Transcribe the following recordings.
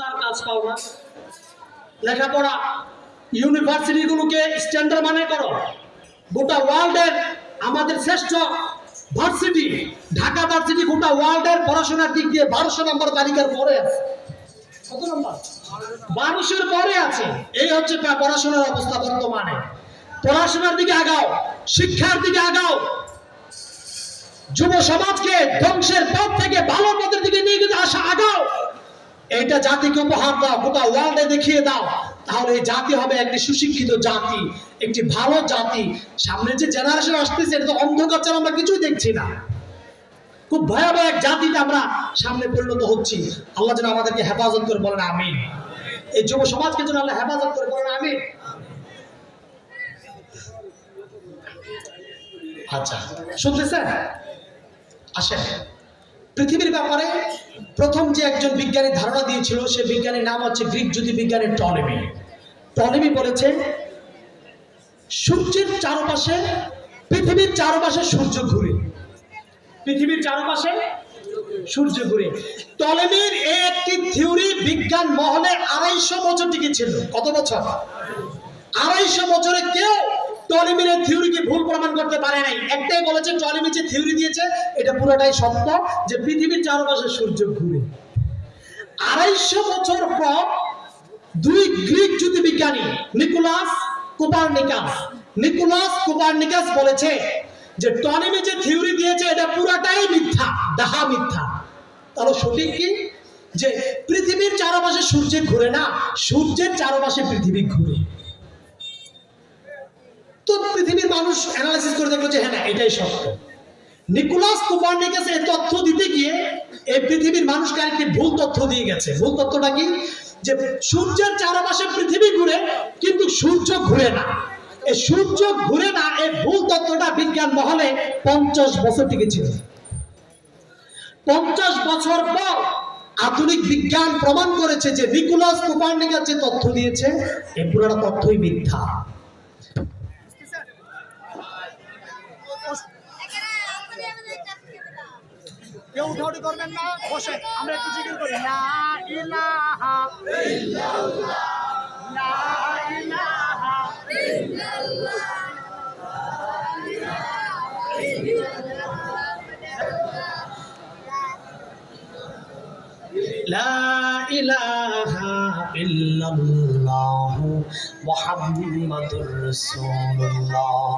তার কাজ পাও না। লেখাপড়া ইউনিভার্সিটিগুলোকে স্ট্যান্ডার্ড মানে করো। গোটা ওয়ার্ল্ডের আমাদের শ্রেষ্ঠ ভার্সিটি ঢাকা ভার্সিটি গোটা ওয়ার্ল্ডের পড়াশোনার দিক দিয়ে 1200 নম্বর তালিকার পরে আছে। কত নম্বর? 1200-এর পরে আছে। এই হচ্ছে পড়াশোনার অবস্থা বর্তমানে। পড়াশোনার দিকে আগাও, শিক্ষার দিকে আগাও, যুব সমাজকে ধ্বংসের পথ থেকে ভালো পথের দিকে নিয়ে গিয়ে আসা আগাও। এটা জাতিকে উপহার দাও, গোটা ওয়ার্ল্ডে দেখিয়ে দাও, তাহলে এই জাতি হবে একটি সুশিক্ষিত জাতি, একটি ভালো জাতি। সামনে যে জেনারেশন আসতেছে এটা তো অন্ধকার ছাড়া আমরা কিছুই দেখছি না। খুব ভয়াবহ এক জাতিতে আমরা সামনে পরিণত হচ্ছি। আল্লাহ যেন আমাদেরকে হেফাজত করে, বলেন আমিন। এই যুব সমাজকে যেন আল্লাহ হেফাজত করে, বলেন আমিন। আচ্ছা, শুনতেছেন? আসেন, পৃথিবীর ব্যাপারে প্রথম যে একজন বিজ্ঞানী ধারণা দিয়েছিল সে বিজ্ঞানীর নাম হচ্ছে গ্রিক জ্যোতির্বিজ্ঞানী টলেমি। টলেমি বলেছে সূর্যের চারপাশে, পৃথিবীর চারপাশে সূর্য ঘুরে, পৃথিবীর চারপাশে সূর্য ঘুরে। টলেমির এই একটি থিওরি বিজ্ঞান মহলে 250 বছর টিকেছিল। কত বছর? 250 বছরে কেউ টলেমির এই থিওরিকে ভুল প্রমাণ করতে পারে নাই। একটাই বলেছে, টলেমি যে থিওরি দিয়েছে এটা পুরোটাই সত্য, যে পৃথিবীর চারপাশে সূর্য ঘুরে। 250 বছর পর দুই গ্রিক জ্যোতির্বিজ্ঞানী নিকোলাস কোপারনিকাস বলেছে যে টলেমি যে থিওরি দিয়েছে এটা পুরোটাই মিথ্যা, ডাহা মিথ্যা। তাহলে সঠিক কি? যে পৃথিবীর চারপাশে সূর্য ঘুরে না, সূর্যের চারপাশে পৃথিবী ঘুরে। তো পৃথিবীর মানুষ অ্যানালাইসিস করে দেখলো যে হ্যাঁ, এটাই সত্য। নিকোলাস কোপারনিকাস এই তথ্য দিতে গিয়ে এই পৃথিবীর মানুষকে আরেকটি ভুল তথ্য দিয়ে গেছে। ভুল তথ্যটা কি? যে সূর্যের চারপাশে পৃথিবী ঘুরে কিন্তু সূর্য ঘুরে না। এই সূর্য ঘুরে না, এই ভুল তথ্যটা বিজ্ঞান মহলে 50 বছর টিকেছিল। 50 বছর পর আধুনিক বিজ্ঞান প্রমাণ করেছে যে নিকোলাস কোপারনিকাস যে তথ্য দিয়েছে এই পুরোটা তথ্যই মিথ্যা। কেউ উঠাউঠি করবেন না, বসে আমরা একটু জিকির করি। লা ইলাহা ইল্লাল্লাহ, লা ইলাহা ইল্লাল্লাহ, লা ইলাহা ইল্লাল্লাহ মুহাম্মাদুর রাসূলুল্লাহ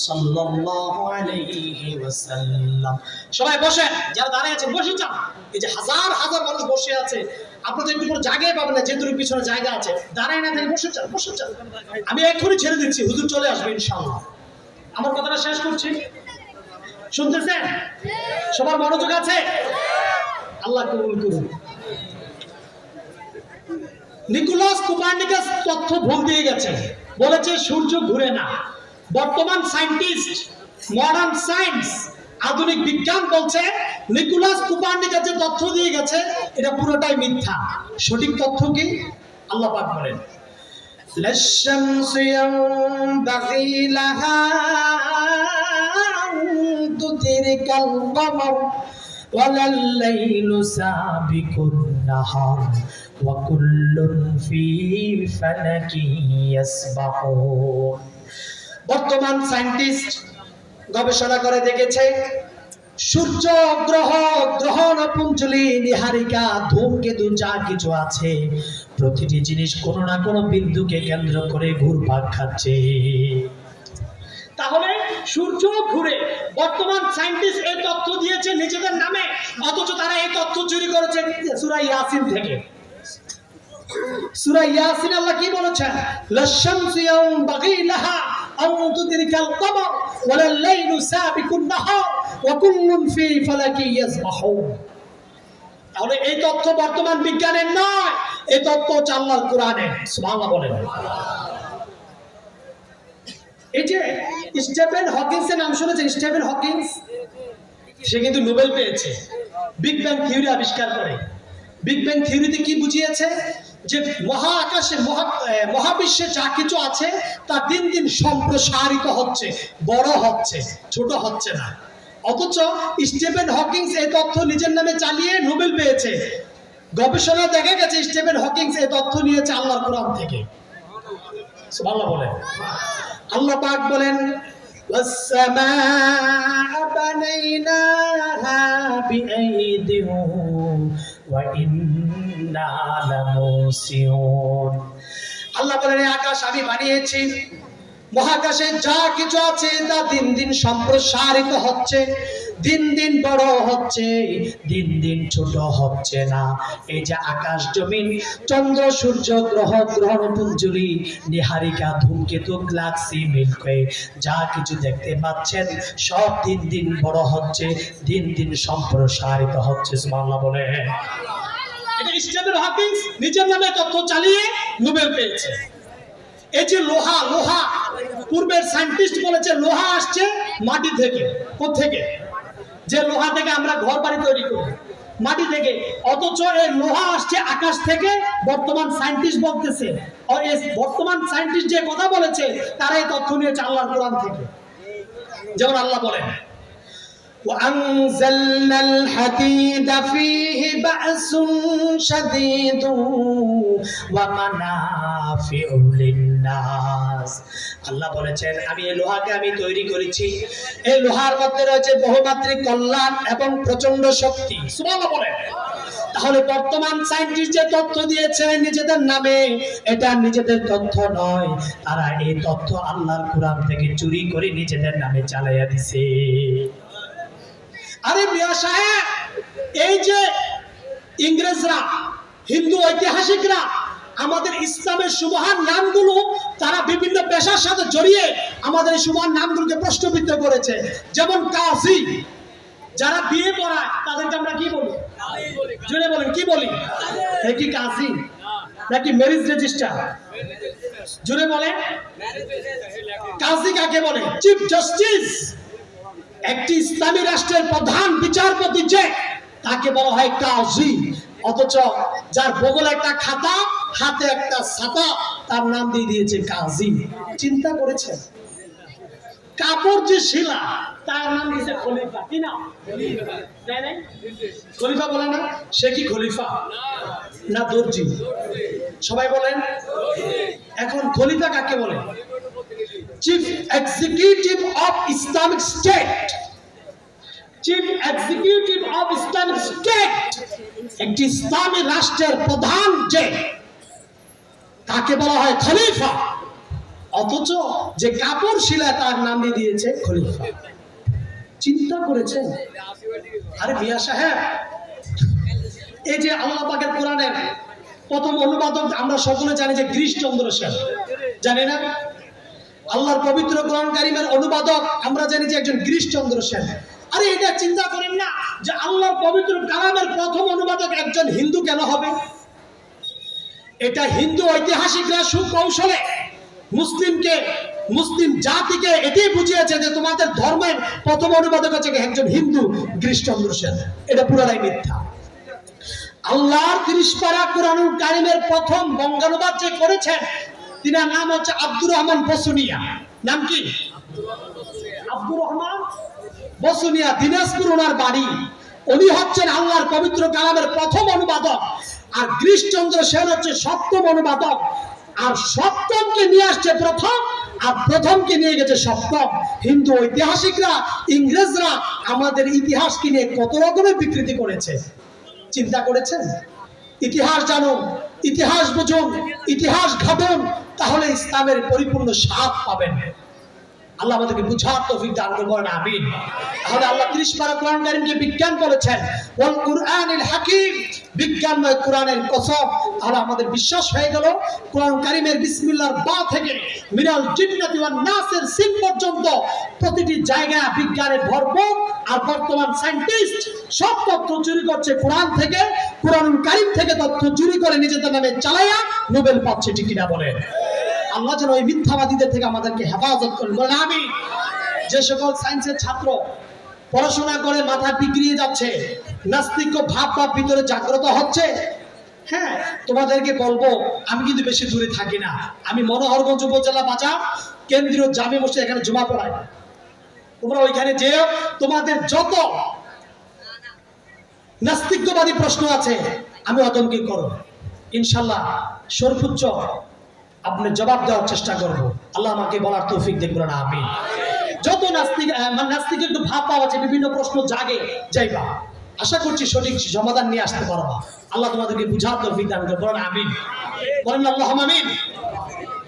সাল্লাল্লাহু আলাইহি ওয়াসাল্লাম। সবাই বসেন, যারা দাঁড়িয়ে আছেন বসে যান। এই যে হাজার হাজার মানুষ বসে আছে, আপনাদের একটু পর জায়গায় পাবেন না, যেহেতু পিছনে জায়গা আছে। দাঁড়ায় না থেকে বসে যান, বসে যান। আমি এক্ষুনি ছেড়ে দিচ্ছি, হুজুর চলে আসবে ইনশাআল্লাহ। আমার কথাটা শেষ করছি, শুনতেছেন? সবার মনোযোগ আছে? আল্লাহ কবুল করুন। নিকোলাস কোপারনিকাস তথ্য ভুল দিয়ে গেছে, বলেছে সূর্য ঘুরে না। বর্তমান সায়েন্টিস্ট, মডার্ন সায়েন্স, আধুনিক বিজ্ঞান বলছে নিকোলাস কোপারনিকাস যে তথ্য দিয়ে গেছে এটা পুরোটাই মিথ্যা। সঠিক তথ্য কি? আল্লাহ পাক বলেন, লাশ-শামসু ইয়ানবাগি লাহা আন তুদরিকাল কমর ওয়ালাল লাইলু সাবিকুন নাহার ওয়া কুল্লুন ফি ফালাকি ইয়াসবাহুন। বর্তমান সায়েন্টিস্ট গবেষণা করে দেখেছে সূর্য, গ্রহ, গ্রহ নপুঞ্জলি, নিহারিকা, ধূমকেতু যা কিছু আছে প্রতিটি জিনিস কোনো না কোনো বিন্দুকে কেন্দ্র করে ঘুরপাক খাচ্ছে। তাহলে সূর্য ঘুরে। বর্তমান সায়েন্টিস্ট এই তথ্য দিয়েছে নিজেদের নামে, অথচ তারা এই তথ্য চুরি করেছে সূরা ইয়াসিন থেকে। সূরা ইয়াসিন আল্লাহ কি বলেছেন? লাশ-শামসু ইয়ানবাগি লাহা আন তুদরিকাল কমর ওয়ালাল লাইলু সাবিকুন নাহার ওয়া কুল্লুন ফি ফালাকি ইয়াসবাহুন। তাহলে এই তথ্য বর্তমান বিজ্ঞানের নয়, এই তথ্য হচ্ছে আল্লাহর কোরআনের। সুবহানাল্লাহ বলেন। এই যে স্টিফেন হকিংসের নাম শুনেছেন? স্টিফেন হকিংস, সে কিন্তু নোবেল পেয়েছে বিগ ব্যাং থিওরি আবিষ্কার করে। বিগ ব্যাং থিওরিতে কি বুঝিয়েছে? যে মহাকাশে, মহাবিশ্বে যা কিছু আছে তা দিন দিন সম্প্রসারিত হচ্ছে, বড় হচ্ছে, ছোট হচ্ছে না। অথচ স্টিফেন হকিংস এই তথ্য নিজের নামে চালিয়ে নোবেল পেয়েছে। গবেষণা দেখা গেছে স্টিফেন হকিং এই তথ্য নিয়েছে আল্লাহর কোরআন থেকে। সুবহানাল্লাহ বলেন। আল্লাহ পাক বলেন ওয়াস-সামাআ বানাইনাহা বিআইদিন ওয়া ইন্না লামুসিউন। আল্লাহ বলেন এই আকাশ আমি বানিয়েছি, মহাকাশে যা কিছু আছে তা দিন দিন সম্প্রসারিত হচ্ছে, দিন দিন বড় হচ্ছে, দিন দিন ছোট হচ্ছে না। এই যে আকাশ জমিন, চন্দ্র সূর্য গ্রহ গ্রহণপুঞ্জলি নিহারিকা ধূমকেতু গ্যালাক্সি মিল্কি যা কিছু দেখতে পাচ্ছেন সব দিন দিন বড় হচ্ছে, দিন দিন সম্প্রসারিত হচ্ছে। সুবহানাল্লাহ বলে। এটা স্টিফেন হকিং নিজের নামে তথ্য চালিয়ে নোবেল পেয়েছে। এই যে লোহা, পূর্বের সায়েন্টিস্ট বলেছে লোহা আসছে মাটি থেকে। কোত্থেকে? যে লোহা থেকে আমরা ঘর বাড়ি তৈরি করি, মাটি থেকে। অথচ এই লোহা আসছে আকাশ থেকে। বর্তমান সায়েন্টিস্ট বলতেছে, বর্তমান সায়েন্টিস্ট যে কথা বলেছে তারা এই তথ্য নিয়েছে আল্লাহর কোরআন থেকে। যেমন আল্লাহ বলেন وأنزلنا الحديد فيه بأس شديد ومنافع للناس। আল্লাহ বলেছেন আমি এই লোহাকে আমি তৈরি করেছি, এই লোহার মধ্যে রয়েছে বহুমাত্রিক কল্যাণ এবং প্রচন্ড শক্তি। সুবহানাল্লাহ বলেন। তাহলে বর্তমান সায়েন্টিস্ট যে তথ্য দিয়েছে নিজেদের নামে, এটা নিজেদের তথ্য নয়, তারা এই তথ্য আল্লাহর কোরআন থেকে চুরি করে নিজেদের নামে চালাইয়া দিছে। আরে মিয়া সাহেব, এই যে ইংরেজরা, হিন্দু ঐতিহাসিকরা আমাদের ইসলামের সুবহান নামগুলো তারা বিভিন্ন পেশার সাথে জড়িয়ে আমাদের এই সুবহান নামগুলোকে প্রশ্নবিদ্ধ করেছে। যেমন কাজী, যারা বিয়ে পড়ায় তাদেরকে আমরা কি বলি? জোরে বলেন, কি বলি? কি কাজী নাকি ম্যারেজ রেজিস্ট্রার? জোরে বলেন। কাজী কাকে বলে? Chief justice. একটি ইসলামী রাষ্ট্রের প্রধান বিচারপতি যে, তাকে বলা হয় কাজী। অথচ যার বগলে একটা খাতা, হাতে একটা ছাতা, তার নাম দিয়ে দিয়েছে কাজী। চিন্তা করেছেন? কাপড় যে শিলা, তার নাম দিয়েছে খলিফা। কি নাম? খলিফা বলে না? সে কি খলিফা না দর্জি? সবাই বলেন। এখন খলিফা কাকে বলে? Chief executive of Islamic state. Chief executive of Islamic state, একটি ইসলামী রাষ্ট্রের প্রধান যে, তাকে বলা হয় খলিফা। অথচ যে কাপড় শিলায় তার নাম দিয়ে দিয়েছে খলিফা। চিন্তা করেছেন? আরে মিয়া সাহেব, এই যে আল্লাহ পাকের কোরআনের প্রথম অনুবাদক আমরা সকলে জানি যে গিরিশচন্দ্র সেন, জানি না? আল্লাহর পবিত্র কোরআন কারীমের অনুবাদক আমরা জানি যে একজন গিরিশচন্দ্র সেন। আরে এটা চিন্তা করেন না যে আল্লাহর পবিত্র কালামের প্রথম অনুবাদক একজন হিন্দু কেন হবে? এটা হিন্দু ঐতিহাসিকরা সুকৌশলে মুসলিম জাতিকে এটাই বুঝিয়েছে যে তোমাদের ধর্মের প্রথম অনুবাদক হচ্ছে একজন হিন্দু, গিরিশচন্দ্র সেন। এটা পুরোটাই মিথ্যা। আল্লাহর ৩০ পারা কোরআনুল কারীমের প্রথম বঙ্গানুবাদ যে করেছেন, তিনার নাম হচ্ছে আব্দুর রহমান বসুনিয়া। নাম কি? আব্দুর রহমান বসুনিয়া, দিনাজপুর ওনার বাড়ি। উনি হচ্ছেন আল্লাহর পবিত্র কালামের প্রথম অনুবাদক, আর গিরিশচন্দ্র সেন হচ্ছে সপ্তম অনুবাদক। আর সপ্তমকে নিয়ে আসছে প্রথম, আর প্রথমকে নিয়ে গেছে সপ্তম। হিন্দু ঐতিহাসিকরা, ইংরেজরা আমাদের ইতিহাসকে নিয়ে কত রকমের বিকৃতি করেছে। চিন্তা করেছেন? ইতিহাস জানুন, ইতিহাস বুঝুন, ইতিহাস ঘাটুন, তাহলে ইসলামের পরিপূর্ণ স্বাদ পাবেন। আল্লাহ আমাদেরকে বুঝার তৌফিক দান করুন, আমিন। তাহলে আল্লাহ ৩০ পারা কোরআন কারীমকে বিজ্ঞান বলেছেন, ওয়াল কুরআনিল হাকিম, বিজ্ঞানময় কোরআনের কসম। তাহলে আমাদের বিশ্বাস হয়ে গেল কোরআন কারীমের বিসমিল্লাহর বা থেকে মিনাল জিন্নাতি ওয়ান নাসের সিন পর্যন্ত প্রতিটি জায়গায় বিজ্ঞানের ভরপুর। আর বর্তমান সায়েন্টিস্ট সব তথ্য চুরি করছে কোরআন থেকে, কোরআনুল কারীম থেকে তথ্য চুরি করে নিজেদের নামে চালাইয়া নোবেল পাচ্ছে। ঠিক কিনা বলেন? আল্লাহ যেন ওই মিথ্যাবাদীদের থেকে আমাদেরকে হেফাজত করেন, বলেন আমিন। যে সকল সায়েন্সের ছাত্র পড়াশোনা করে মাথা বিগড়িয়ে যাচ্ছে, নাস্তিক ভাব ভিতরে জাগ্রত হচ্ছে, হ্যাঁ, তোমাদেরকে বলবো, আমি কিন্তু বেশি দূরে থাকি না। আমি মনোহরগঞ্জ উপজেলা বাজার কেন্দ্রীয় জামে মসজিদ, এখানে জুমা পড়াই। তোমরা ওইখানে যে তোমাদের যত নাস্তিকবাদী প্রশ্ন আছে আমি অদমকে করো, ইনশাল্লাহ সর্বোচ্চ আপনি জবাব দেওয়ার চেষ্টা করব। আল্লাহ আমাকে বলার তৌফিক দেখবেন না আমি। যত নাস্তিক নাস্তিকের একটু ভাব পাওয়া যায়, বিভিন্ন প্রশ্ন জাগে যাইবা, আশা করছি সঠিক সমাধান নিয়ে আসতে পারবা। আল্লাহ তোমাদেরকে বুঝার তৌফিক দান করবেন, বলেন আমিন, বলেন আল্লাহুম্মা আমিন।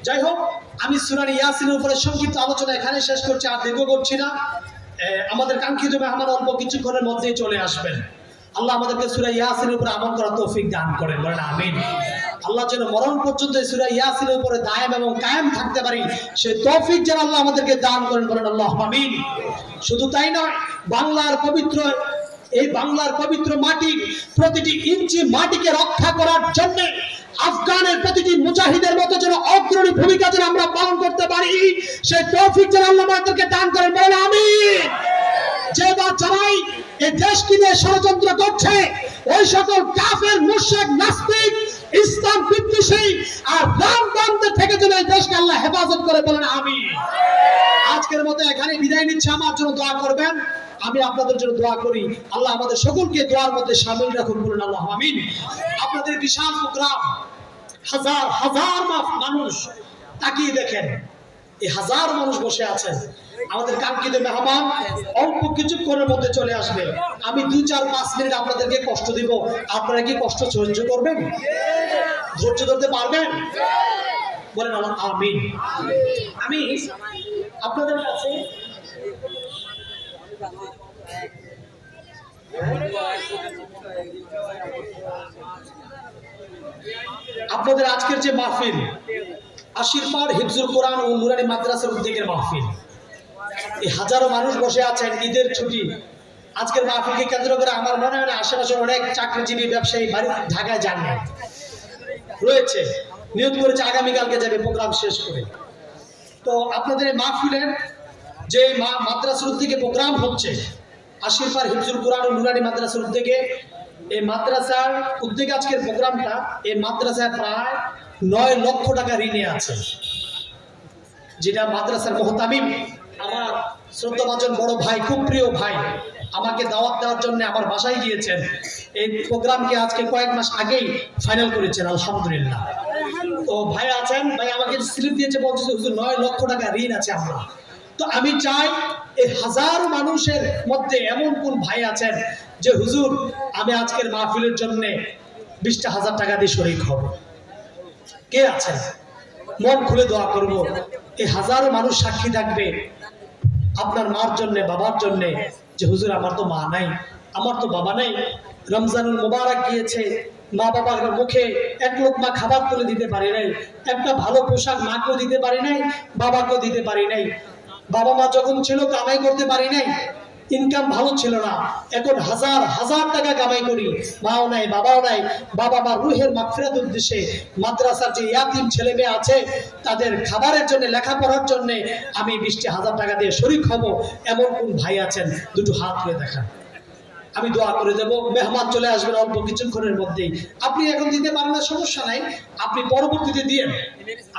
যাই হোক, আমি সূরা ইয়াসিনের উপরে সংক্ষিপ্ত আলোচনা এখানে শেষ করছি, আর দীর্ঘ করছি না। আমাদের কাঙ্ক্ষিত মেহমান অল্প কিছুক্ষণের মধ্যেই চলে আসবেন। আল্লাহ আমাদেরকে সূরা ইয়াসিনের উপরে আমল করার তৌফিক দান করেন, বলেন আমিন। আল্লাহ যেন মরণ পর্যন্ত সূরা ইয়াসিনের উপরে দায়েম এবং কায়েম থাকতে পারি, সেই তৌফিক যেন আল্লাহ আমাদেরকে দান করেন, বলেন আল্লাহুম্মা আমিন। শুধু তাই নয়, এই বাংলার পবিত্র মাটি, প্রতিটি ইঞ্চি মাটিকে রক্ষা করার জন্য আফগানের প্রতিটি মুজাহিদের মতো যেন অগ্রণী ভূমিকা যেন আমরা পালন করতে পারি, সেই তৌফিক যেন আল্লাহ আমাদেরকে দান করেন, বলেন আমিন। যে বা যারাই এই দেশকে নিয়ে ষড়যন্ত্র করছে, ওই সকল কাফের, মুশরিক, নাস্তিক, ইসলাম বিদ্বেষী আর রামবান্ধব থেকে যেন এই দেশকে আল্লাহ হেফাজত করে, বলেন আমিন। আজকের মতো এখানে বিদায় নিচ্ছে, আমার জন্য দোয়া করবেন, আমি আপনাদের জন্য দোয়া করি। আল্লাহ আমাদের সকলকে দোয়ার মধ্যে শামিল রাখুন, বলুন আল্লাহ আমিন। আপনাদের বিশাল প্রোগ্রাম, হাজার হাজার মানুষ তাকিয়ে দেখেন, এই হাজার মানুষ বসে আছেন। আমাদের কাঙ্ক্ষিত মেহমান অল্প কিছুক্ষণের মধ্যে চলে আসবে। আমি 2-4-5 মিনিট আপনাদেরকে কষ্ট দিব, আপনারা কি কষ্ট সহ্য করবেন? ধৈর্য ধরতে পারবেন? বলেন আল্লাহ আমিন। আমি আপনাদের কাছে আপনাদের আজকের যে মাহফিল, আশিরপাড় হিফজুল কোরআন ও নুরানি মাদ্রাসার উদ্যোগের মাহফিল, এই হাজারো মানুষ বসে আছেন, ঈদের ছুটি। আজকের মাহফিলকে কেন্দ্র করে আমার মনে হয় না আশেপাশে অনেক চাকরিজীবী ব্যবসায়ী বাড়ি ঢাকায় যান না, রয়েছে, নিয়োগ করেছে আগামীকালকে যাবে প্রোগ্রাম শেষ করে। তো আপনাদের এই মাহফিলের যে মাদ্রাসার উদ্যোগে প্রোগ্রাম হচ্ছে, আশিরপাড় হিফজুল কোরআন ও নুরানি মাদ্রাসার উদ্যোগে, এই মাদ্রাসার উদ্যোগে আজকের প্রোগ্রামটা, এই মাদ্রাসায় প্রায় 9 লক্ষ টাকা ঋণে আছে, যেটা মাদ্রাসার মুহতামিম আমার শ্রদ্ধাভাজন বড় ভাই, খুব প্রিয় ভাই, আমাকে দাওয়াত দেওয়ার জন্য আমার বাসায় গিয়েছেন। এই প্রোগ্রামকে আজকে কয়েক মাস আগেই ফাইনাল করেছেন, আলহামদুলিল্লাহ। তো ভাই আছেন, ভাই আমাকে স্লিপ দিয়েছে, বলছে হুজুর 9 লক্ষ টাকা ঋণ আছে আমরা। তো আমি চাই এই হাজারো মানুষের মধ্যে এমন কোন ভাই আছেন যে হুজুর আমি আজকের মাহফিলের জন্য 20,000 টাকা দিয়ে শরীক হব? কে আছেন? মন খুলে দোয়া করব। এই হাজারো মানুষ সাক্ষী থাকবে আপনার মার জন্য, বাবার জন্য, যে হুজুর আমার তো মা নাই, আমার তো বাবা নাই, রমজানুল মুবারক গিয়েছে, মা বাবার মুখে এক লোকমা খাবার তুলে দিতে পারি নাই, একটা ভালো পোশাক মাকেও দিতে পারি নাই, বাবাকেও দিতে পারি নাই, বাবা মা যখন ছিল কামাই করতে পারি নাই, ইনকাম ভালো ছিল না, এখন হাজার হাজার টাকা কামাই করি, মাও নাই, বাবাও নাই, বাবা মা রুহের মাগফিরাতের উদ্দেশ্যে মাদ্রাসার যে ইয়াতিম ছেলে মেয়ে আছে তাদের খাবারের জন্য, লেখাপড়ার জন্য আমি 20,000 টাকা দিয়ে শরীক হব, এমন কোন ভাই আছেন? দুটো হাত তুলে দেখান, আমি দোয়া করে দেব। মেহমান চলে আসবেন অল্প কিছুক্ষণের মধ্যেই। আপনি এখন দিতে পারেন না, সমস্যা নাই, আপনি পরবর্তীতে দিয়েন,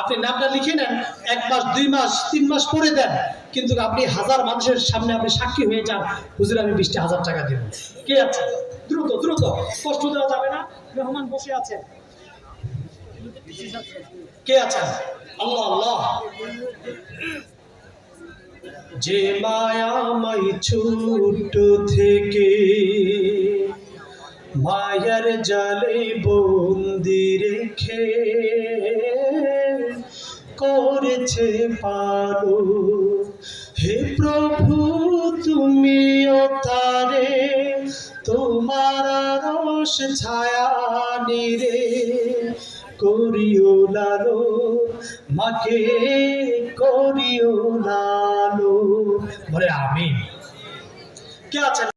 আপনি নামটা লিখে নেন, 1 মাস 2 মাস 3 মাস পরে দেন, কিন্তু আপনি হাজার মানুষের সামনে আপনি সাক্ষী হয়ে যান, হুজুর আমি 20,000 টাকা দেব। কে আছে? দ্রুত দ্রুত, কষ্ট দেওয়া যাবে না, মেহমান বসে আছেন, কে আছেন? আল্লাহ আল্লাহ। যে মায়াময় ছোট থেকে মায়ার জালে বন্দি রেখে করেছে পারো, হে প্রভু তুমিও তারে তোমার আরশ ছায়া নিরে করিও লালো, মাকে করিও লালো, বলে আমিন। কে আছেন?